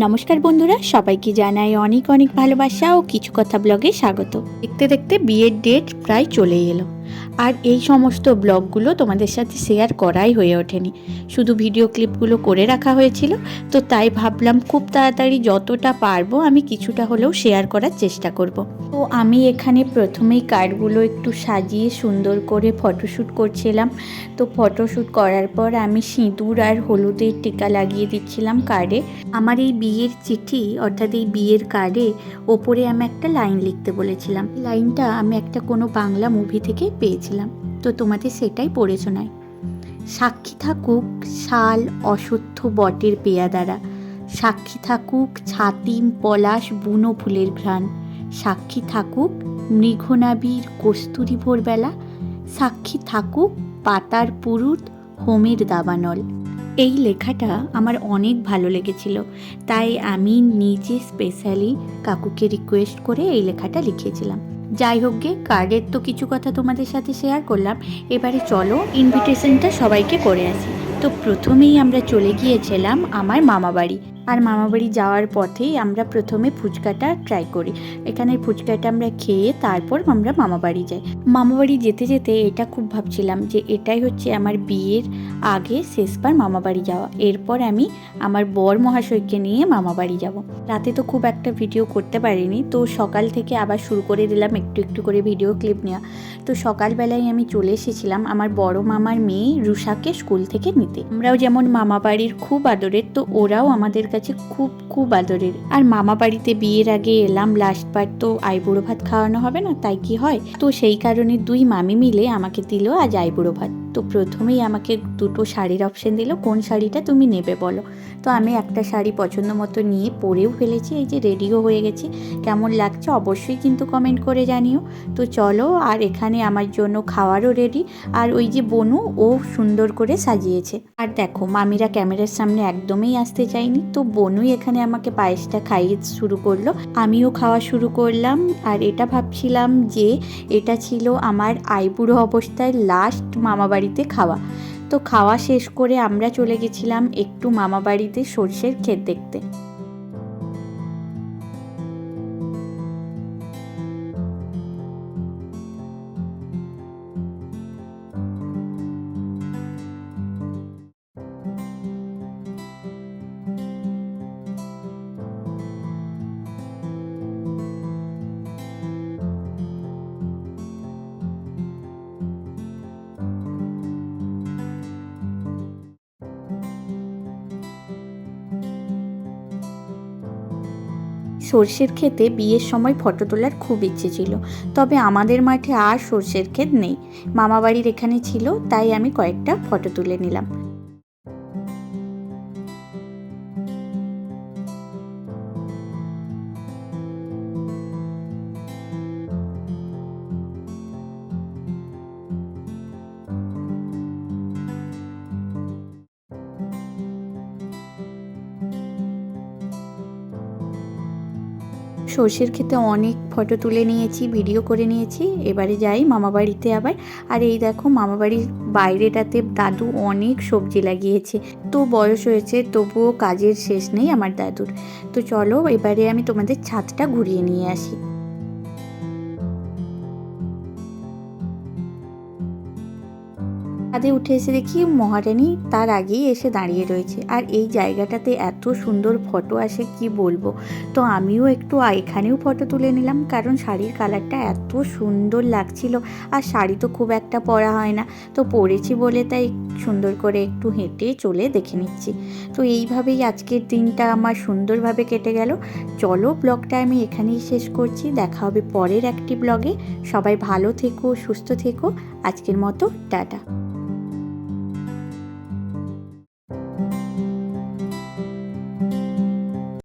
নমস্কার বন্ধুরা, সবাইকে জানাই অনেক অনেক ভালোবাসা ও কিছু কথা ব্লগে স্বাগত। দেখতে দেখতে বিয়ের ডেট প্রায় চলে এলো, আর এই সমস্ত ব্লগগুলো তোমাদের সাথে শেয়ার করাই হয়ে ওঠেনি। শুধু ভিডিও ক্লিপগুলো করে রাখা হয়েছিল, তো তাই ভাবলাম খুব তাড়াতাড়ি যতটা পারবো আমি কিছুটা হলেও শেয়ার করার চেষ্টা করব। তো আমি এখানে প্রথমেই কার্ডগুলো একটু সাজিয়ে সুন্দর করে ফটোশ্যুট করছিলাম। তো ফটোশ্যুট করার পর আমি সিঁদুর আর হলুদের টিকা লাগিয়ে দিচ্ছিলাম কার্ডে। আমার এই বিয়ের চিঠি অর্থাৎ এই বিয়ের কার্ডে ওপরে আমি একটা লাইন লিখতে বলেছিলাম। লাইনটা আমি একটা কোনো বাংলা মুভি থেকে পেয়েছিলাম, তো তোমাদের সেটাই পড়ে শোনাই। সাক্ষী থাকুক শাল অশ্বত্থ বটের পেয়াদারা, সাক্ষী থাকুক ছাতিম পলাশ বুনো ফুলের ঘ্রাণ, সাক্ষী থাকুক মৃগনাবীর কস্তুরী ভোরবেলা, সাক্ষী থাকুক পাতার পুরুত হোমের দাবানল। এই লেখাটা আমার অনেক ভালো লেগেছিল, তাই আমি নিজে স্পেশালি কাকুকে রিকোয়েস্ট করে এই লেখাটা লিখেছিলাম। যাই হোক গে, কার্ডের তো কিছু কথা তোমাদের সাথে শেয়ার করলাম, এবারে চলো ইনভিটেশনটা সবাইকে করে আসি। তো প্রথমেই আমরা চলে গিয়েছিলাম আমার মামাবাড়ি, আর মামাবাড়ি যাওয়ার পথেই আমরা প্রথমে ফুচকাটা ট্রাই করি। এখানে ফুচকাটা আমরা খেয়ে তারপর আমরা মামাবাড়ি যাই। মামাবাড়ি যেতে যেতে এটা খুব ভাবছিলাম যে এটাই হচ্ছে আমার বিয়ের আগে শেষবার মামাবাড়ি যাওয়া। এরপর আমি আমার বর মহাশয়কে নিয়ে মামাবাড়ি যাব। রাতে তো খুব একটা ভিডিও করতে পারিনি, তো সকাল থেকে আবার শুরু করে দিলাম একটু একটু করে ভিডিও ক্লিপ নেওয়া। তো সকালবেলায় আমি চলে এসেছিলাম আমার বড় মামার মেয়ে রুষাকে স্কুল থেকে নিতে। আমরাও যেমন মামাবাড়ির খুব আদরের, তো ওরাও আমাদের কাছে খুব খুব আদরের। আর মামা বাড়িতে বিয়ের আগে এলাম লাস্টবার, তো আইবুড়ো ভাত খাওয়ানো হবে না, তাই কি হয়, তো সেই কারণে দুই মামি মিলে আমাকে দিল আজ আইবুড়ো ভাত। তো প্রথমেই আমাকে দুটো শাড়ির অপশন দিল, কোন শাড়িটা তুমি নেবে বলো। তো আমি একটা শাড়ি পছন্দ মতো নিয়ে পরেও ফেলেছি, এই যে রেডিও হয়ে গেছি। কেমন লাগছে অবশ্যই কিন্তু কমেন্ট করে জানিও। তো চলো, আর এখানে আমার জন্য খাওয়ারও রেডি, আর ওই যে বনু ও সুন্দর করে সাজিয়েছে। আর দেখো মামিরা ক্যামেরার সামনে একদমই আসতে চাইনি, তো বনুই এখানে আমাকে পায়েসটা খাইয়ে শুরু করলো, আমিও খাওয়া শুরু করলাম। আর এটা ভাবছিলাম যে এটা ছিল আমার আইবুড়ো অবস্থায় লাস্ট মামাবাড়িতে খাওয়া। তো খাওয়া শেষ করে আমরা চলে গেছিলাম একটু মামাবাড়িতে সর্ষের ক্ষেত দেখতে। সর্ষের ক্ষেতে বিয়ের সময় ফটো তোলার খুব ইচ্ছে ছিল, তবে আমাদের মাঠে আর সর্ষের ক্ষেত নেই, মামাবাড়ির এখানে ছিল, তাই আমি কয়েকটা ফটো তুলে নিলাম। সর্ষের ক্ষেতে অনেক ফটো তুলে নিয়েছি, ভিডিও করে নিয়েছি। এবারে যাই মামাবাড়িতে আবার। আর এই দেখো মামাবাড়ির বাইরেটাতে দাদু অনেক সবজি লাগিয়েছে, তো বয়স হয়েছে তবুও কাজের শেষ নেই আমার দাদুর। তো চলো এবারে আমি তোমাদের ছাদটা ঘুরিয়ে নিয়ে আসি। ছাদে উঠে এসে দেখি মহারানী তার আগেই এসে দাঁড়িয়ে রয়েছে, আর এই জায়গাটাতে এত সুন্দর ফটো আসে কি বলবো। তো আমিও একটু এখানেও ফটো তুলে নিলাম, কারণ শাড়ির কালারটা এত সুন্দর লাগছিল। আর শাড়ি তো খুব একটা পরা হয় না, তো পরেছি বলে তাই সুন্দর করে একটু হেঁটে চলে দেখে নিচ্ছি। তো এইভাবেই আজকের দিনটা আমার সুন্দরভাবে কেটে গেল। চলো ব্লগটা আমি এখানেই শেষ করছি, দেখা হবে পরের একটি ব্লগে। সবাই ভালো থেকো, সুস্থ থেকো। আজকের মতো টাটা।